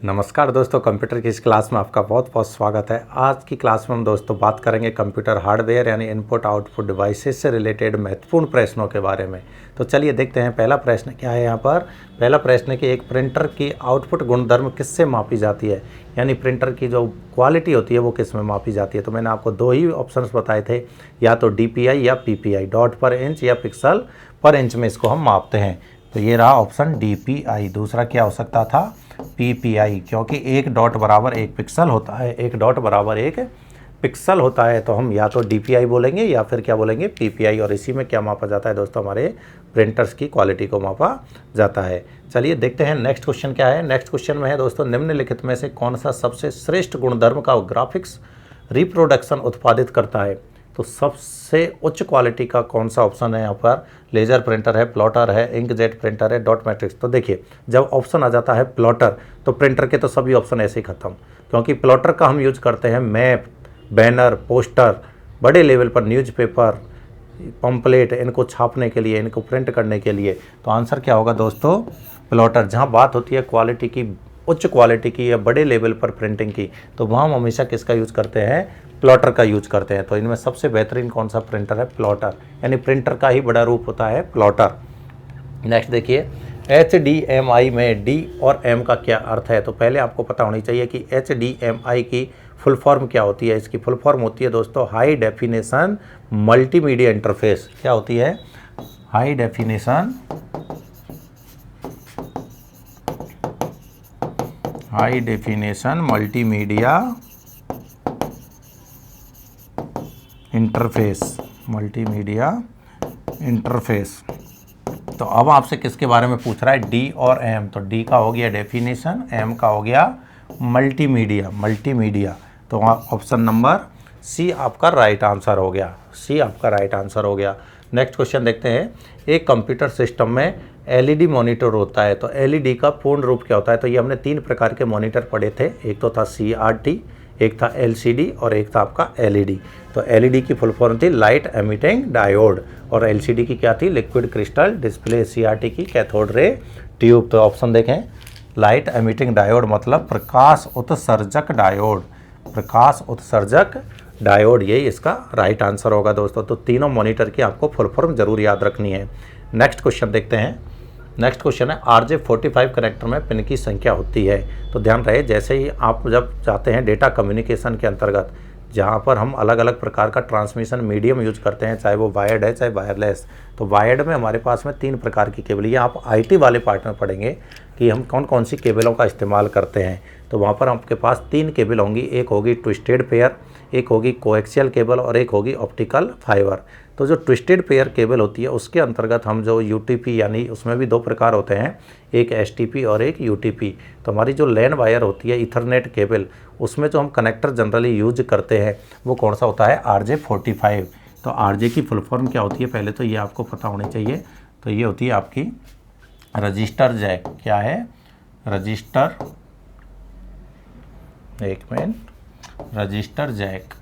नमस्कार दोस्तों, कंप्यूटर की इस क्लास में आपका बहुत बहुत स्वागत है। आज की क्लास में हम दोस्तों बात करेंगे कंप्यूटर हार्डवेयर यानी इनपुट आउटपुट डिवाइसेस से रिलेटेड महत्वपूर्ण प्रश्नों के बारे में। तो चलिए देखते हैं पहला प्रश्न क्या है यहाँ पर। पहला प्रश्न है कि एक प्रिंटर की आउटपुट गुणधर्म किससे मापी जाती है, यानी प्रिंटर की जो क्वालिटी होती है वो किस में मापी जाती है। तो मैंने आपको दो ही ऑप्शन बताए थे, या तो DPI या PPI, डॉट पर इंच या पिक्सल पर इंच में इसको हम मापते हैं। तो ये रहा ऑप्शन DPI। दूसरा क्या हो सकता था, PPI, क्योंकि एक डॉट बराबर एक पिक्सल होता है, एक डॉट बराबर एक पिक्सल होता है। तो हम या तो DPI बोलेंगे या फिर क्या बोलेंगे, PPI। और इसी में क्या मापा जाता है दोस्तों, हमारे प्रिंटर्स की क्वालिटी को मापा जाता है। चलिए देखते हैं नेक्स्ट क्वेश्चन क्या है। नेक्स्ट क्वेश्चन में है दोस्तों, निम्नलिखित में से कौन सा सबसे श्रेष्ठ गुणधर्म का ग्राफिक्स रिप्रोडक्शन उत्पादित करता है। तो सबसे उच्च क्वालिटी का कौन सा ऑप्शन है यहाँ पर, लेजर प्रिंटर है, प्लॉटर है, इंकजेट प्रिंटर है, डॉट मैट्रिक्स। तो देखिए जब ऑप्शन आ जाता है प्लॉटर, तो प्रिंटर के तो सभी ऑप्शन ऐसे ही खत्म, क्योंकि प्लॉटर का हम यूज करते हैं मैप, बैनर, पोस्टर, बड़े लेवल पर न्यूज़पेपर, पम्पलेट, इनको छापने के लिए, इनको प्रिंट करने के लिए। तो आंसर क्या होगा दोस्तों, प्लॉटर। जहाँ बात होती है क्वालिटी की, उच्च क्वालिटी की या बड़े लेवल पर प्रिंटिंग की, तो वहाँ हम हमेशा किसका यूज़ करते हैं, प्लॉटर का यूज करते हैं। तो इनमें सबसे बेहतरीन कौन सा प्रिंटर है, प्लॉटर, यानी प्रिंटर का ही बड़ा रूप होता है प्लॉटर। नेक्स्ट देखिए, HDMI में D और M का क्या अर्थ है। तो पहले आपको पता होनी चाहिए कि HDMI की फुल फॉर्म क्या होती है। इसकी फुल फॉर्म होती है दोस्तों हाई डेफिनेशन मल्टीमीडिया इंटरफेस। क्या होती है, हाई डेफिनेशन मल्टीमीडिया इंटरफेस। तो अब आपसे किसके बारे में पूछ रहा है, D और M। तो D का हो गया डेफिनेशन, M का हो गया मल्टीमीडिया। तो ऑप्शन नंबर C आपका राइट आंसर हो गया, C आपका राइट आंसर हो गया। नेक्स्ट क्वेश्चन देखते हैं, एक कंप्यूटर सिस्टम में LED मॉनिटर होता है। तो LED का पूर्ण रूप क्या होता है। तो ये हमने तीन प्रकार के मॉनिटर पढ़े थे, एक तो था CRT, एक था LCD और एक था आपका LED। तो LED की फुल फॉर्म थी लाइट एमिटिंग डायोड, और LCD की क्या थी, लिक्विड क्रिस्टल डिस्प्ले, CRT की कैथोड रे ट्यूब। तो ऑप्शन देखें, लाइट एमिटिंग डायोड मतलब प्रकाश उत्सर्जक डायोड, यही इसका राइट आंसर होगा दोस्तों। तो तीनों मॉनिटर की आपको फुल फॉर्म जरूर याद रखनी है। नेक्स्ट क्वेश्चन देखते हैं। नेक्स्ट क्वेश्चन है, RJ45 कनेक्टर में पिन की संख्या होती है। तो ध्यान रहे, जैसे ही आप जब जाते हैं डेटा कम्युनिकेशन के अंतर्गत, जहाँ पर हम अलग अलग प्रकार का ट्रांसमिशन मीडियम यूज करते हैं, चाहे वो वायर्ड है चाहे वायरलेस। तो वायर्ड में हमारे पास में तीन प्रकार की केबल, ये आप IT वाले पार्ट में पढ़ेंगे कि हम कौन कौन सी केबलों का इस्तेमाल करते हैं। तो वहाँ पर आपके पास तीन केबल होंगी, एक होगी ट्विस्टेड पेयर, एक होगी कोएक्सियल केबल और एक होगी ऑप्टिकल फाइबर। तो जो ट्विस्टेड पेयर केबल होती है उसके अंतर्गत हम जो UTP, यानी उसमें भी दो प्रकार होते हैं, एक STP और एक UTP। तो हमारी जो लैन वायर होती है, इथरनेट केबल, उसमें जो हम कनेक्टर जनरली यूज करते हैं वो कौन सा होता है, RJ45। तो RJ की फुल फॉर्म क्या होती है, पहले तो ये आपको पता होनी चाहिए। तो ये होती है आपकी रजिस्टर जैक। क्या है, रजिस्टर, एक minute, register jack.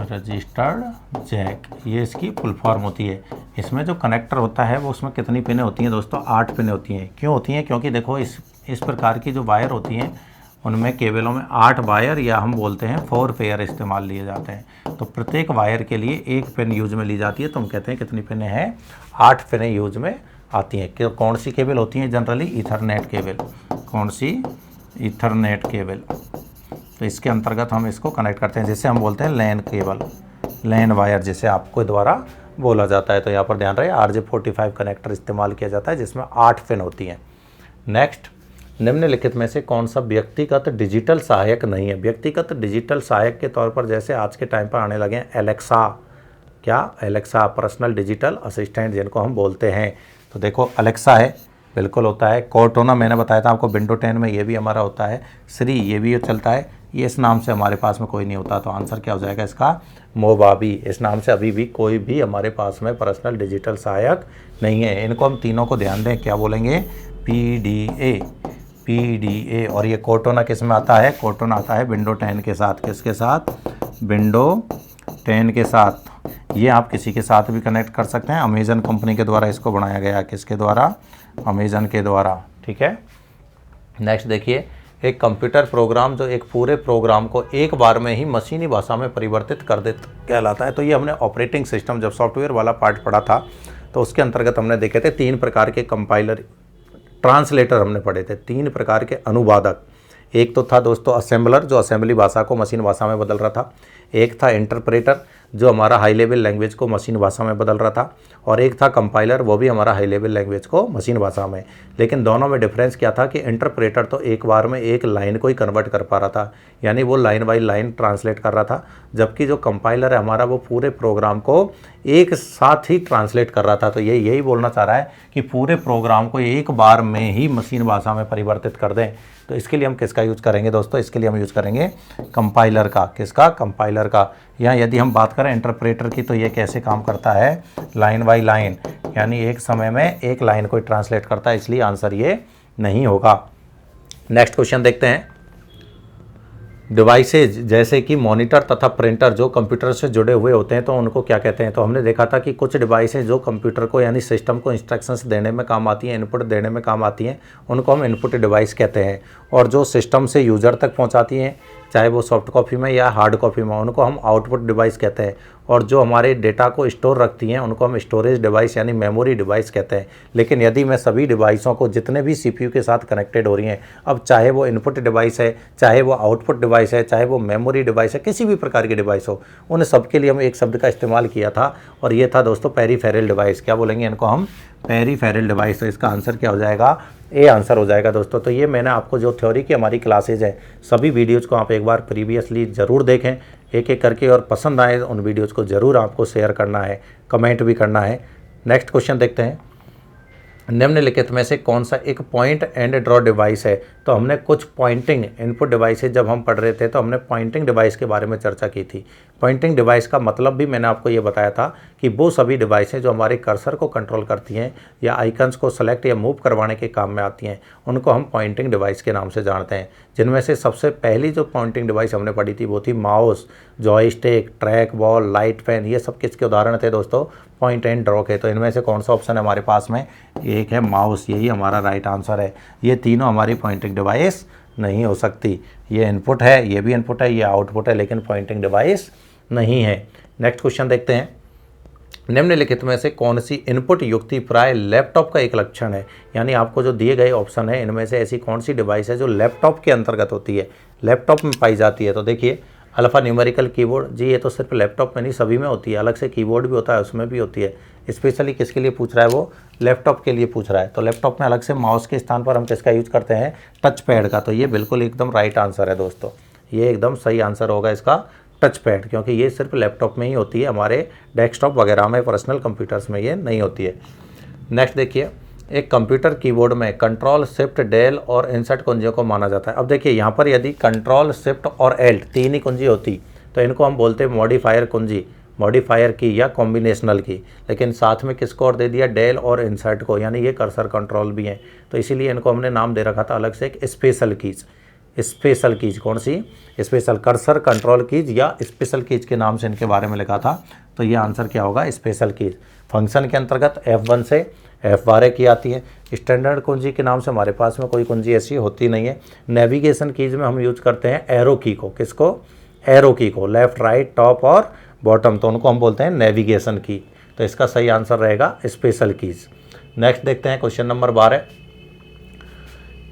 Registered jack, ये इसकी फुल फॉर्म होती है। इसमें जो कनेक्टर होता है वो, उसमें कितनी पिनें होती हैं दोस्तों, 8 पिनें होती हैं। क्यों होती हैं, क्योंकि देखो इस प्रकार की जो वायर होती हैं उनमें केबलों में 8 वायर या हम बोलते हैं 4 पेयर इस्तेमाल लिए जाते हैं। तो प्रत्येक वायर के लिए एक पिन यूज में ली जाती है। तो हम कहते हैं कितनी पिनें हैं, 8 पिनें यूज में आती हैं। कौन सी केबल होती हैं जनरली, इथरनेट केबल। कौन सी, इथरनेट केबल। तो इसके अंतर्गत हम इसको कनेक्ट करते हैं, जिसे हम बोलते हैं लैन केबल, लैन वायर जिसे आपको द्वारा बोला जाता है। तो यहाँ पर ध्यान रहे, RJ45 कनेक्टर इस्तेमाल किया जाता है जिसमें 8 पिन होती हैं। नेक्स्ट, निम्नलिखित में से कौन सा व्यक्तिगत डिजिटल सहायक नहीं है। व्यक्तिगत डिजिटल सहायक के तौर पर जैसे आज के टाइम पर आने लगे हैं एलेक्सा, क्या, एलेक्सा, पर्सनल डिजिटल असिस्टेंट जिनको हम बोलते हैं। तो देखो अलेक्सा है, बिल्कुल होता है। कोर्टोना मैंने बताया था आपको, विंडो 10 में ये भी हमारा होता है। श्री, ये भी चलता है। ये इस नाम से हमारे पास में कोई नहीं होता। तो आंसर क्या हो जाएगा इसका, मोबाबी। इस नाम से अभी भी कोई भी हमारे पास में पर्सनल डिजिटल सहायक नहीं है। इनको हम तीनों को ध्यान दें, क्या बोलेंगे, PDA। और ये कोर्टोना किस में आता है, कोर्टोना आता है विंडो 10 के साथ। किसके साथ, विंडो 10 के साथ। ये आप किसी के साथ भी कनेक्ट कर सकते हैं। अमेजन कंपनी के द्वारा इसको बनाया गया, किसके द्वारा? अमेजन के द्वारा, ठीक है। नेक्स्ट देखिए, एक कंप्यूटर प्रोग्राम जो एक पूरे प्रोग्राम को एक बार में ही मशीनी भाषा में परिवर्तित कर दे कहलाता है। तो ये हमने ऑपरेटिंग सिस्टम जब सॉफ्टवेयर वाला पार्ट पढ़ा था तो उसके अंतर्गत हमने देखे थे 3 प्रकार के कंपाइलर, ट्रांसलेटर हमने पढ़े थे, 3 प्रकार के अनुवादक। एक तो था दोस्तों असेंबलर, जो असेंबली भाषा को मशीन भाषा में बदल रहा था। एक था इंटरप्रेटर, जो हमारा हाई लेवल लैंग्वेज को मशीन भाषा में बदल रहा था। और एक था कंपाइलर, वो भी हमारा हाई लेवल लैंग्वेज को मशीन भाषा में। लेकिन दोनों में डिफरेंस क्या था कि इंटरप्रेटर तो एक बार में एक लाइन को ही कन्वर्ट कर पा रहा था, यानी वो लाइन बाय लाइन ट्रांसलेट कर रहा था, जबकि जो कंपाइलर है हमारा वो पूरे प्रोग्राम को एक साथ ही ट्रांसलेट कर रहा था। तो यही बोलना चाह रहा है कि पूरे प्रोग्राम को एक बार में ही मशीन भाषा में परिवर्तित कर दें। तो इसके लिए हम किसका यूज़ करेंगे दोस्तों? इसके लिए हम यूज़ करेंगे कंपाइलर का। किसका? कंपाइलर का। या यदि हम बात करें इंटरप्रेटर की, तो ये कैसे काम करता है? लाइन बाय लाइन, यानी एक समय में एक लाइन को ट्रांसलेट करता है, इसलिए आंसर ये नहीं होगा। नेक्स्ट क्वेश्चन देखते हैं। डिवाइसेज जैसे कि मॉनिटर तथा प्रिंटर जो कंप्यूटर से जुड़े हुए होते हैं तो उनको क्या कहते हैं? तो हमने देखा था कि कुछ डिवाइसेज जो कंप्यूटर को यानी सिस्टम को इंस्ट्रक्शंस देने में काम आती हैं, इनपुट देने में काम आती हैं, उनको हम इनपुट डिवाइस कहते हैं। और जो सिस्टम से यूज़र तक पहुंचाती हैं, चाहे वो सॉफ्ट कॉपी में या हार्ड कॉपी में, उनको हम आउटपुट डिवाइस कहते हैं। और जो हमारे डेटा को स्टोर रखती हैं उनको हम स्टोरेज डिवाइस यानी मेमोरी डिवाइस कहते हैं। लेकिन यदि मैं सभी डिवाइसों को जितने भी सीपीयू के साथ कनेक्टेड हो रही हैं, अब चाहे वो इनपुट डिवाइस है, चाहे वो आउटपुट डिवाइस है, चाहे वो मेमोरी डिवाइस है, किसी भी प्रकार की डिवाइस हो, उन सब के लिए हम एक शब्द का इस्तेमाल किया था और ये था दोस्तों पेरीफेरल डिवाइस। क्या बोलेंगे इनको हम? Peripheral device. तो इसका आंसर क्या हो जाएगा? ए आंसर हो जाएगा दोस्तों। तो ये मैंने आपको जो थ्योरी की हमारी क्लासेज है, सभी वीडियोज़ को आप एक बार प्रीवियसली ज़रूर देखें एक एक करके, और पसंद आए उन वीडियोज़ को ज़रूर आपको शेयर करना है, कमेंट भी करना है। नेक्स्ट क्वेश्चन देखते हैं। निम्नलिखित में से कौन सा एक पॉइंट एंड ड्रॉ डिवाइस है? तो हमने कुछ पॉइंटिंग इनपुट डिवाइसेज जब हम पढ़ रहे थे तो हमने पॉइंटिंग डिवाइस के बारे में चर्चा की थी। पॉइंटिंग डिवाइस का मतलब भी मैंने आपको ये बताया था कि वो सभी डिवाइसें जो हमारे कर्सर को कंट्रोल करती हैं या आइकन्स को सेलेक्ट या मूव करवाने के काम में आती हैं, उनको हम पॉइंटिंग डिवाइस के नाम से जानते हैं। जिनमें से सबसे पहली जो पॉइंटिंग डिवाइस हमने पढ़ी थी वो थी mouse, joystick, track ball, light pen. ये सब किसके उदाहरण थे दोस्तों? पॉइंट एंड ड्रॉ के। तो इनमें से कौन सा ऑप्शन है हमारे पास में? एक है माउस, यही हमारा राइट आंसर है। ये तीनों हमारी पॉइंटिंग डिवाइस नहीं हो सकती। ये इनपुट है, ये भी इनपुट है, ये आउटपुट है, लेकिन पॉइंटिंग डिवाइस नहीं है। नेक्स्ट क्वेश्चन देखते हैं। निम्नलिखित में से कौन सी इनपुट युक्ति प्राय लैपटॉप का एक लक्षण है? यानी आपको जो दिए गए ऑप्शन है इनमें से ऐसी कौन सी डिवाइस है जो लैपटॉप के अंतर्गत होती है, लैपटॉप में पाई जाती है? तो देखिए, अल्फा न्यूमेरिकल कीबोर्ड, जी ये तो सिर्फ लैपटॉप में नहीं सभी में होती है। अलग से कीबोर्ड भी होता है, उसमें भी होती है। स्पेशली किसके लिए पूछ रहा है? वो लैपटॉप के लिए पूछ रहा है। तो लैपटॉप में अलग से माउस के स्थान पर हम किसका यूज करते हैं? टच पैड का। तो ये बिल्कुल एकदम राइट आंसर है दोस्तों, ये एकदम सही आंसर होगा इसका, टच पैड, क्योंकि ये सिर्फ लैपटॉप में ही होती है, हमारे डेस्कटॉप वगैरह में, पर्सनल कंप्यूटर्स में ये नहीं होती है। नेक्स्ट देखिए, एक कंप्यूटर कीबोर्ड में कंट्रोल शिफ्ट डेल और इंसर्ट कुंजियों को माना जाता है। अब देखिए यहाँ पर यदि कंट्रोल शिफ्ट और एल्ट 3 ही कुंजी होती तो इनको हम बोलते हैं मॉडिफायर कुंजी, मॉडिफायर की या कॉम्बिनेशनल की। लेकिन साथ में किसको और दे दिया? डेल और इंसर्ट को, यानी ये कर्सर कंट्रोल भी हैं। तो इसीलिए इनको हमने नाम दे रखा था अलग से एक स्पेशल कीज। स्पेशल कीज कौन सी? स्पेशल कर्सर कंट्रोल कीज या स्पेशल कीज के नाम से इनके बारे में लिखा था। तो ये आंसर क्या होगा? Special keys. फंक्शन के अंतर्गत F1 से F12 की आती है। स्टैंडर्ड कुंजी के नाम से हमारे पास में कोई कुंजी ऐसी होती नहीं है। नेविगेशन कीज में हम यूज करते हैं एरो की को। किसको? एरो की को, लेफ्ट, राइट, टॉप और बॉटम, तो उनको हम बोलते हैं नेविगेशन की। तो इसका सही आंसर रहेगा स्पेशल कीज। नेक्स्ट देखते हैं क्वेश्चन नंबर 12।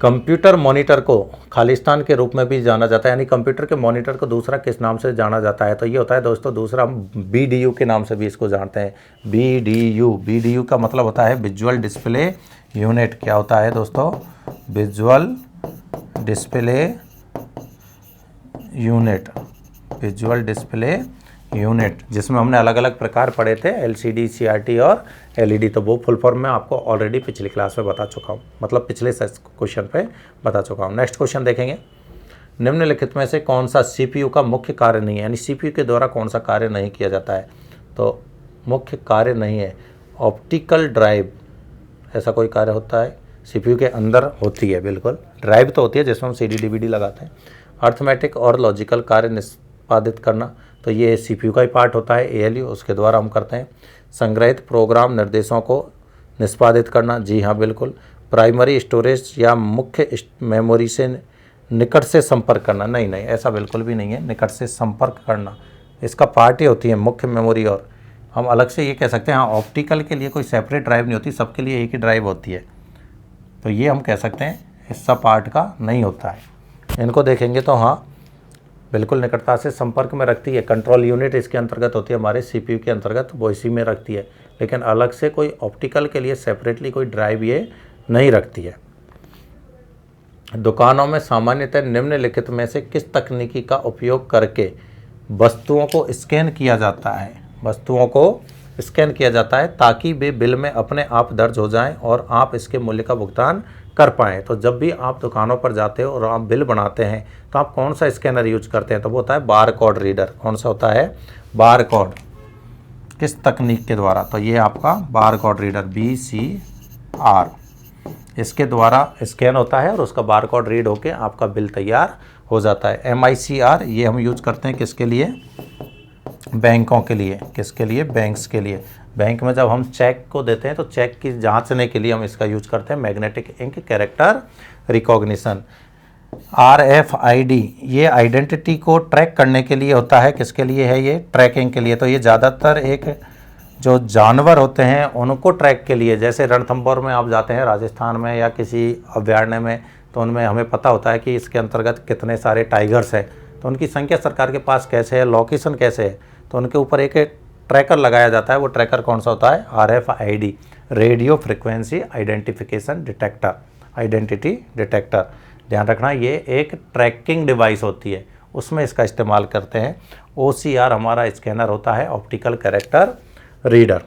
कंप्यूटर मॉनिटर को खालिस्तान के रूप में भी जाना जाता है, यानी कंप्यूटर के मॉनिटर को दूसरा किस नाम से जाना जाता है? तो ये होता है दोस्तों, दूसरा हम BDU के नाम से भी इसको जानते हैं। BDU का मतलब होता है विजुअल डिस्प्ले यूनिट। क्या होता है दोस्तों? Visual display unit, visual display unit, जिसमें हमने अलग अलग प्रकार पढ़े थे, LCD, CRT और LED। तो वो फुल फॉर्म में आपको ऑलरेडी पिछली क्लास में बता चुका हूँ, मतलब पिछले क्वेश्चन पे बता चुका हूँ। नेक्स्ट क्वेश्चन देखेंगे। निम्नलिखित में से कौन सा CPU का मुख्य कार्य नहीं है, यानी CPU के द्वारा कौन सा कार्य नहीं किया जाता है? तो मुख्य कार्य नहीं है ऑप्टिकल ड्राइव, ऐसा कोई कार्य होता है CPU के अंदर? होती है, बिल्कुल। ड्राइव तो होती है जिसमें हम CD DVD लगाते हैं। अर्थमेटिक और लॉजिकल कार्य निष्पादित करना, तो ये CPU का ही पार्ट होता है, ALU, उसके द्वारा हम करते हैं। संग्रहित प्रोग्राम निर्देशों को निष्पादित करना, जी हाँ बिल्कुल। प्राइमरी स्टोरेज या मुख्य मेमोरी से निकट से संपर्क करना, नहीं नहीं ऐसा बिल्कुल भी नहीं है, निकट से संपर्क करना इसका पार्ट ही होती है मुख्य मेमोरी। और हम अलग से ये कह सकते हैं, हाँ ऑप्टिकल के लिए कोई सेपरेट ड्राइव नहीं होती, सबके लिए एक ही ड्राइव होती है, तो ये हम कह सकते हैं हिस्सा पार्ट का नहीं होता है। इनको देखेंगे तो हाँ बिल्कुल निकटता से संपर्क में रखती है। कंट्रोल यूनिट इसके अंतर्गत होती है, हमारे CPU के अंतर्गत, वो इसी में रखती है, लेकिन अलग से कोई ऑप्टिकल के लिए सेपरेटली कोई ड्राइव ये नहीं रखती है। दुकानों में सामान्यतः निम्नलिखित में से किस तकनीकी का उपयोग करके वस्तुओं को स्कैन किया जाता है? वस्तुओं को स्कैन किया जाता है ताकि वे बिल में अपने आप दर्ज हो जाएं और आप इसके मूल्य का भुगतान कर पाएँ। तो जब भी आप दुकानों पर जाते हो और आप बिल बनाते हैं तो आप कौन सा स्कैनर यूज करते हैं? तो वो होता है बार कोड रीडर। कौन सा होता है? Bar code. किस तकनीक के द्वारा? तो ये आपका बार कोड रीडर BCR, इसके द्वारा स्कैन होता है और उसका बार कोड रीड होके आपका बिल तैयार हो जाता है। MICR ये हम यूज करते हैं किसके लिए? बैंकों के लिए। किसके लिए? बैंक्स के लिए। बैंक में जब हम चेक को देते हैं तो चेक की जांचने के लिए हम इसका यूज करते हैं magnetic ink character recognition. RFID ये आइडेंटिटी को ट्रैक करने के लिए होता है। किसके लिए है ये? ट्रैकिंग के लिए। तो ये ज़्यादातर एक जो जानवर होते हैं उनको ट्रैक के लिए, जैसे रणथंभौर में आप जाते हैं राजस्थान में या किसी अभयारण्य में, तो उनमें हमें पता होता है कि इसके अंतर्गत कितने सारे टाइगर्स हैं, तो उनकी संख्या सरकार के पास कैसे है, लोकेशन कैसे है, तो उनके ऊपर एक ट्रैकर लगाया जाता है। वो ट्रैकर कौन सा होता है? RFID, radio frequency identification detector, identity detector. ध्यान रखना ये एक ट्रैकिंग डिवाइस होती है, उसमें इसका इस्तेमाल करते हैं। OCR हमारा स्कैनर होता है, ऑप्टिकल कैरेक्टर रीडर।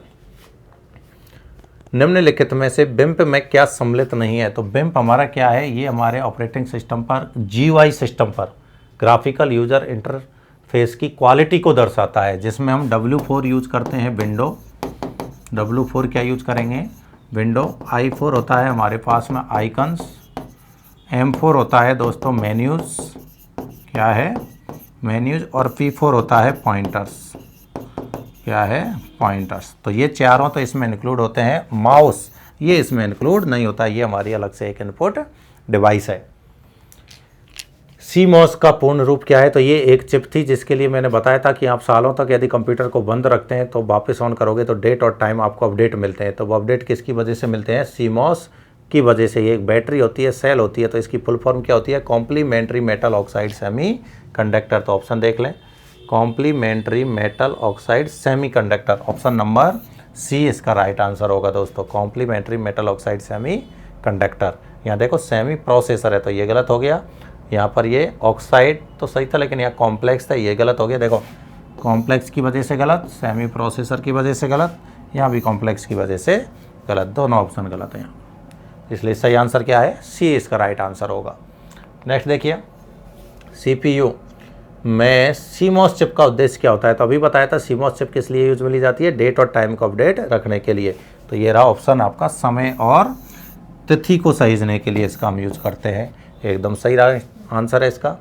निम्नलिखित में से बिम्प में क्या सम्मिलित नहीं है? तो बिम्प हमारा क्या है? ये हमारे ऑपरेटिंग सिस्टम पर, GUI सिस्टम पर, ग्राफिकल यूजर इंटरफेस की क्वालिटी को दर्शाता है, जिसमें हम W4 यूज करते हैं, विंडो। W4 क्या यूज करेंगे? विंडो। I4 होता है हमारे पास में आइकन्स। M4 होता है दोस्तों मेन्यूज। क्या है? मेन्यूज। और P4 होता है पॉइंटर्स। क्या है? पॉइंटर्स। तो ये चारों तो इसमें इंक्लूड होते हैं। माउस ये इसमें इंक्लूड नहीं होता, ये हमारी अलग से एक इनपुट डिवाइस है। CMOS का पूर्ण रूप क्या है? तो ये एक चिप थी जिसके लिए मैंने बताया था कि आप सालों तक यदि कंप्यूटर को बंद रखते हैं तो वापस ऑन करोगे तो डेट और टाइम आपको अपडेट मिलते हैं। तो वो अपडेट किसकी वजह से मिलते हैं? CMOS की वजह से। ये एक बैटरी होती है, सेल होती है, तो इसकी फुल फॉर्म क्या होती है? Complementary metal oxide semiconductor. तो ऑप्शन देख लें, complementary metal oxide semiconductor, option number C इसका राइट आंसर होगा दोस्तों, complementary metal oxide semiconductor. यहाँ देखो सेमी प्रोसेसर है तो ये गलत हो गया, यहाँ पर ये ऑक्साइड तो सही था लेकिन यहाँ कॉम्प्लेक्स था, ये गलत हो गया। देखो कॉम्प्लेक्स की वजह से गलत, सेमी प्रोसेसर की वजह से गलत, यहाँ भी कॉम्प्लेक्स की वजह से गलत, दोनों ऑप्शन गलत हैं यहाँ, इसलिए सही आंसर क्या है? C इसका राइट आंसर होगा। नेक्स्ट देखिए, CPU में CMOS चिप का उद्देश्य क्या होता है? तो अभी बताया था CMOS चिप किस लिए यूज मिली जाती है? डेट और टाइम को अपडेट रखने के लिए। तो ये रहा ऑप्शन आपका, समय और तिथि को सहेजने के लिए इसका हम यूज करते हैं। एकदम सही रहा आंसर है इसका।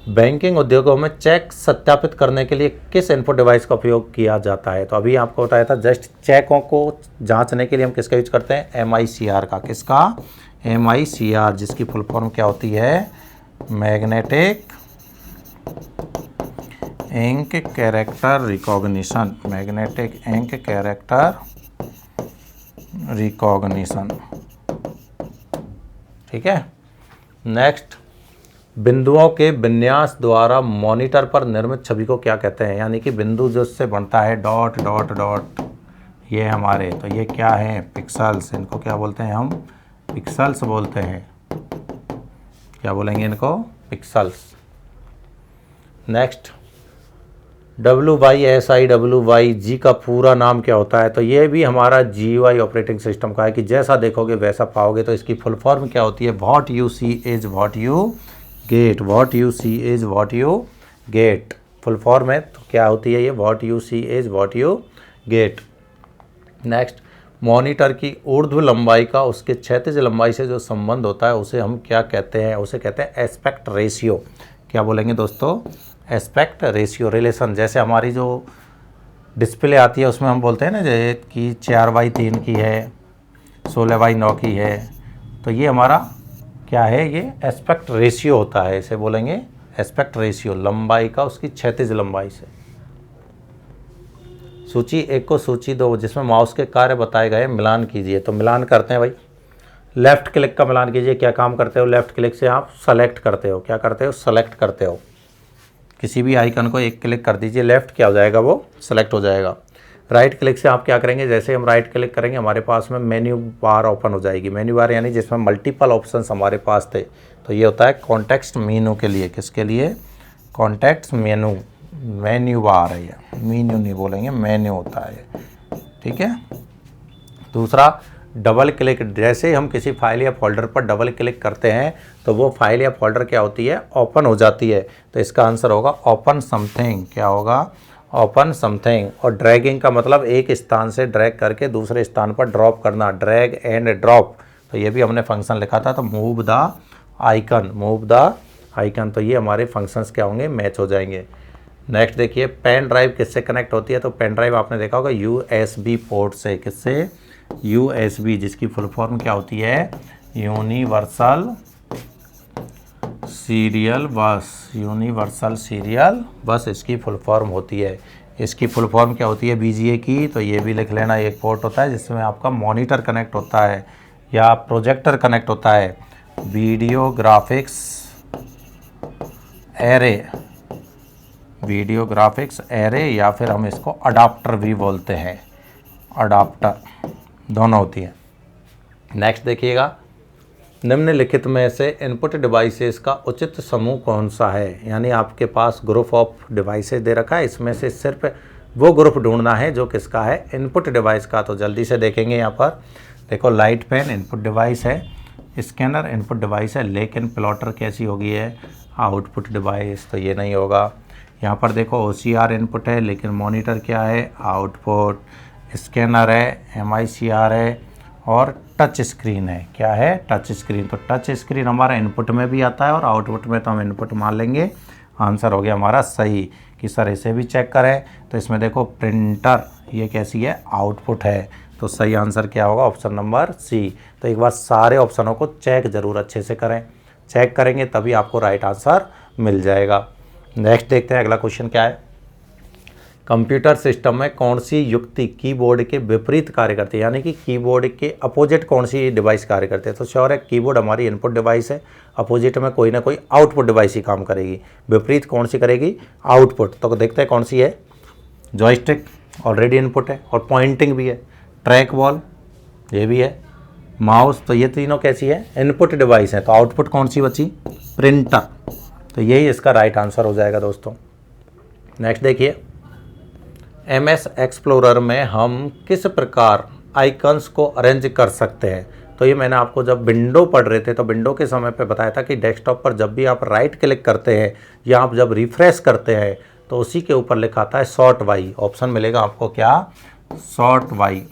बैंकिंग उद्योगों में चेक सत्यापित करने के लिए किस इनपुट डिवाइस का उपयोग किया जाता है? तो अभी आपको बताया था जस्ट चेकों को जांचने के लिए हम किसका यूज करते हैं? MICR का। किसका? MICR, जिसकी फुल फॉर्म क्या होती है? Magnetic ink character recognition, magnetic ink character recognition. ठीक है। नेक्स्ट, बिंदुओं के विन्यास द्वारा मॉनिटर पर निर्मित छवि को क्या कहते हैं? यानी कि बिंदु जो इससे बनता है डॉट डॉट डॉट, ये हमारे, तो ये क्या है? पिक्सल्स। इनको क्या बोलते हैं हम? पिक्सल्स बोलते हैं। क्या बोलेंगे इनको? पिक्सल्स। नेक्स्ट, WYSIWYG का पूरा नाम क्या होता है? तो ये भी हमारा GUI ऑपरेटिंग सिस्टम का है कि जैसा देखोगे वैसा पाओगे। तो इसकी फुल फॉर्म क्या होती है? What you see is what you get, what you see is what you get, full form है। तो क्या होती है ये? What you see is what you get. Next, monitor की ऊर्ध्व लंबाई का उसके क्षैतिज लंबाई से जो संबंध होता है उसे हम क्या कहते हैं? उसे कहते हैं एस्पेक्ट रेशियो। क्या बोलेंगे दोस्तों? Aspect ratio relation. जैसे हमारी जो डिस्प्ले आती है उसमें हम बोलते हैं ना जैसे कि 4/3 की है, 16/9 की है, तो ये हमारा क्या है, ये एस्पेक्ट रेशियो होता है, इसे बोलेंगे एस्पेक्ट रेशियो, लंबाई का उसकी क्षैतिज लंबाई से। सूची 1 को सूची 2 जिसमें माउस के कार्य बताए गए मिलान कीजिए। तो मिलान करते हैं भाई, लेफ़्ट क्लिक का मिलान कीजिए। क्या काम करते हो, लेफ़्ट क्लिक से आप सेलेक्ट करते हो, क्या करते हो, सेलेक्ट करते हो। किसी भी आइकन को एक क्लिक कर दीजिए, लेफ़्ट क्या हो जाएगा, वो सेलेक्ट हो जाएगा। राइट क्लिक से आप क्या करेंगे, जैसे हम राइट क्लिक करेंगे हमारे पास में मेन्यू बार ओपन हो जाएगी। मेन्यू बार यानी जिसमें मल्टीपल ऑप्शंस हमारे पास थे, तो ये होता है कॉन्टेक्स्ट मेनू के लिए। किसके लिए, कॉन्टेक्स्ट मेनू, मेन्यू बार है ये, मेन्यू नहीं बोलेंगे, मेन्यू होता है, ठीक है। दूसरा, डबल क्लिक, जैसे हम किसी फाइल या फोल्डर पर डबल क्लिक करते हैं तो वो फाइल या फोल्डर क्या होती है, ओपन हो जाती है। तो इसका आंसर होगा ओपन समथिंग। क्या होगा, ओपन समथिंग। और ड्रैगिंग का मतलब एक स्थान से ड्रैग करके दूसरे स्थान पर ड्रॉप करना, ड्रैग एंड ड्रॉप। तो ये भी हमने फंक्शन लिखा था, तो move the icon, move the icon. तो ये हमारे फंक्शंस क्या होंगे, मैच हो जाएंगे। नेक्स्ट देखिए, पेन ड्राइव किससे कनेक्ट होती है। तो पेन ड्राइव आपने देखा होगा USB पोर्ट से। किससे, USB, जिसकी फुल फॉर्म क्या होती है, यूनिवर्सल सीरियल बस, यूनिवर्सल सीरियल बस इसकी फुल फॉर्म होती है। इसकी फुल फॉर्म क्या होती है, BGA की। तो ये भी लिख लेना, एक पोर्ट होता है जिसमें आपका मॉनिटर कनेक्ट होता है या प्रोजेक्टर कनेक्ट होता है, video graphics array, video graphics array, या फिर हम इसको अडाप्टर भी बोलते हैं, अडाप्टर, दोनों होती है। नेक्स्ट देखिएगा, निम्नलिखित में से इनपुट डिवाइसेस का उचित समूह कौन सा है। यानी आपके पास ग्रुप ऑफ डिवाइसेस दे रखा है, इसमें से सिर्फ वो ग्रुप ढूंढना है जो किसका है, इनपुट डिवाइस का। तो जल्दी से देखेंगे, यहाँ पर देखो, लाइट पेन इनपुट डिवाइस है, स्कैनर इनपुट डिवाइस है, लेकिन प्लॉटर कैसी होगी है, आउटपुट डिवाइस। तो ये नहीं होगा। यहाँ पर देखो OCR इनपुट है, लेकिन मॉनिटर क्या है, आउटपुट। स्कैनर है, MICR है, और टच स्क्रीन है, क्या है, टच स्क्रीन। तो टच स्क्रीन हमारा इनपुट में भी आता है और आउटपुट में, तो हम इनपुट मान लेंगे। आंसर हो गया हमारा सही। कि सर इसे भी चेक करें, तो इसमें देखो प्रिंटर, ये कैसी है, आउटपुट है। तो सही आंसर क्या होगा, ऑप्शन नंबर C। तो एक बार सारे ऑप्शनों को चेक ज़रूर अच्छे से करें, चेक करेंगे तभी आपको राइट आंसर मिल जाएगा। नेक्स्ट देखते हैं अगला क्वेश्चन क्या है। कंप्यूटर सिस्टम में कौन सी युक्ति कीबोर्ड के विपरीत कार्य करती है, यानी कि कीबोर्ड के अपोजिट कौन सी डिवाइस कार्य करते हैं। तो श्योर है कीबोर्ड हमारी इनपुट डिवाइस है, अपोजिट में कोई ना कोई आउटपुट डिवाइस ही काम करेगी। विपरीत कौन सी करेगी, आउटपुट। तो देखते हैं कौन सी है, जॉयस्टिक ऑलरेडी इनपुट है और पॉइंटिंग भी है, ट्रैक बॉल ये भी है, माउस। तो ये तीनों कैसी है, इनपुट डिवाइस है। तो आउटपुट कौन सी बची, प्रिंटर। तो यही इसका राइट आंसर हो जाएगा दोस्तों। नेक्स्ट देखिए, MS एक्सप्लोरर में हम किस प्रकार आइकन्स को अरेंज कर सकते हैं। तो ये मैंने आपको जब विंडो पढ़ रहे थे तो विंडो के समय पे बताया था कि डेस्कटॉप पर जब भी आप राइट क्लिक करते हैं या आप जब रिफ्रेश करते हैं तो उसी के ऊपर लिखा आता है सॉर्ट बाई। ऑप्शन मिलेगा आपको क्या, सॉर्ट बाई।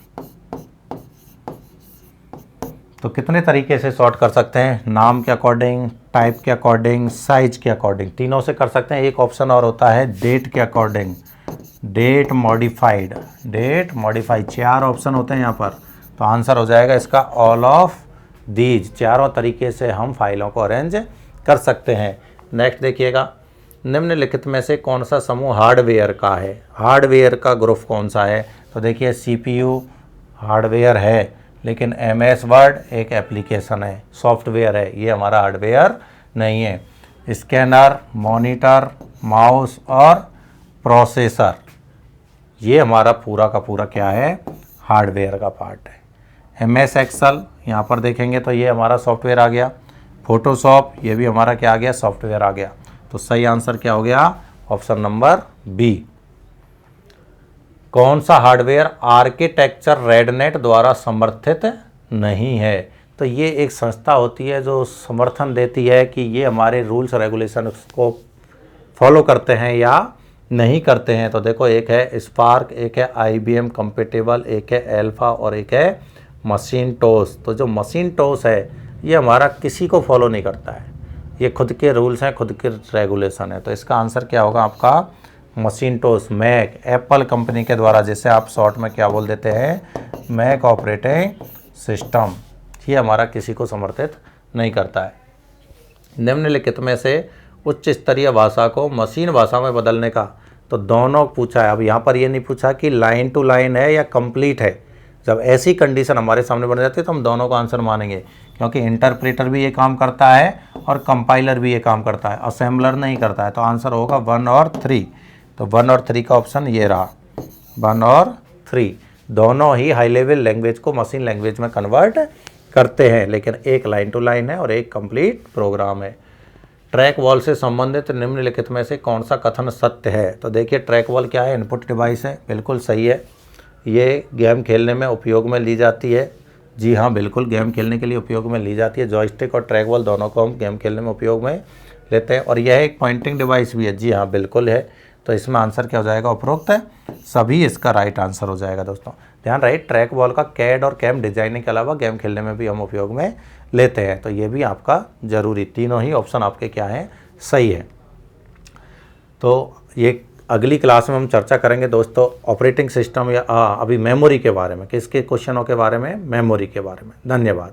तो कितने तरीके से सॉर्ट कर सकते हैं, नाम के अकॉर्डिंग, टाइप के अकॉर्डिंग, साइज के अकॉर्डिंग, तीनों से कर सकते हैं। एक ऑप्शन और होता है डेट के according, date modified, date modified. 4 option होते हैं यहाँ पर। तो आंसर हो जाएगा इसका ऑल ऑफ दीज। चारों तरीके से हम फाइलों को अरेंज कर सकते हैं। नेक्स्ट देखिएगा, निम्नलिखित में से कौन सा समूह हार्डवेयर का है, हार्डवेयर का ग्रुप कौन सा है। तो देखिए CPU हार्डवेयर है, लेकिन MS वर्ड एक एप्लीकेशन है, सॉफ्टवेयर है, ये हमारा हार्डवेयर नहीं है। स्कैनर, मॉनिटर, माउस और प्रोसेसर, ये हमारा पूरा का पूरा क्या है, हार्डवेयर का पार्ट है। MS एक्सेल यहाँ पर देखेंगे तो ये हमारा सॉफ्टवेयर आ गया। फोटोशॉप ये भी हमारा क्या आ गया, सॉफ्टवेयर आ गया। तो सही आंसर क्या हो गया, ऑप्शन नंबर B। कौन सा हार्डवेयर आर्किटेक्चर रेडनेट द्वारा समर्थित नहीं है। तो ये एक संस्था होती है जो समर्थन देती है कि ये हमारे रूल्स रेगुलेशन को फॉलो करते हैं या नहीं करते हैं। तो देखो, एक है स्पार्क, एक है IBM कंपेटेबल, एक है एल्फा और एक है मशीनटोस। तो जो मशीनटोस है ये हमारा किसी को फॉलो नहीं करता है, ये खुद के रूल्स हैं, खुद के रेगुलेशन है। तो इसका आंसर क्या होगा आपका मशीनटोस, मैक, एप्पल कंपनी के द्वारा, जिसे आप शॉर्ट में क्या बोल देते हैं, मैक ऑपरेटिंग सिस्टम। ये हमारा किसी को समर्थित नहीं करता है। निम्नलिखित में से उच्च स्तरीय भाषा को मशीन भाषा में बदलने का, तो दोनों पूछा है। अब यहाँ पर ये नहीं पूछा कि लाइन टू लाइन है या कंप्लीट है। जब ऐसी कंडीशन हमारे सामने बन जाती है तो हम दोनों का आंसर मानेंगे, क्योंकि इंटरप्रेटर भी ये काम करता है और कंपाइलर भी ये काम करता है, असेंबलर नहीं करता है। तो आंसर होगा 1 और 3। तो 1 और 3 का ऑप्शन ये रहा, 1 और 3 दोनों ही हाई लेवल लैंग्वेज को मशीन लैंग्वेज में कन्वर्ट करते हैं, लेकिन एक लाइन टू लाइन है और एक कंप्लीट प्रोग्राम है। ट्रैक वॉल से संबंधित निम्नलिखित में से कौन सा कथन सत्य है? तो देखिए, ट्रैक वॉल क्या है, इनपुट डिवाइस है, बिल्कुल सही है। ये गेम खेलने में उपयोग में ली जाती है, जी हाँ बिल्कुल, गेम खेलने के लिए उपयोग में ली जाती है। जॉयस्टिक और ट्रैक वॉल दोनों को हम गेम खेलने में उपयोग में लेते हैं। और यह एक पॉइंटिंग डिवाइस भी है, जी हाँ बिल्कुल है। तो इसमें आंसर क्या हो जाएगा, उपरोक्त है सभी, इसका राइट आंसर हो जाएगा। दोस्तों ध्यान रहे, ट्रैक वॉल का कैड और कैम डिजाइनिंग के अलावा गेम खेलने में भी हम उपयोग में लेते हैं। तो ये भी आपका जरूरी, तीनों ही ऑप्शन आपके क्या हैं, सही है। तो ये अगली क्लास में हम चर्चा करेंगे दोस्तों ऑपरेटिंग सिस्टम या अभी मेमोरी के बारे में, किसके क्वेश्चनों के बारे में, मेमोरी के बारे में। धन्यवाद।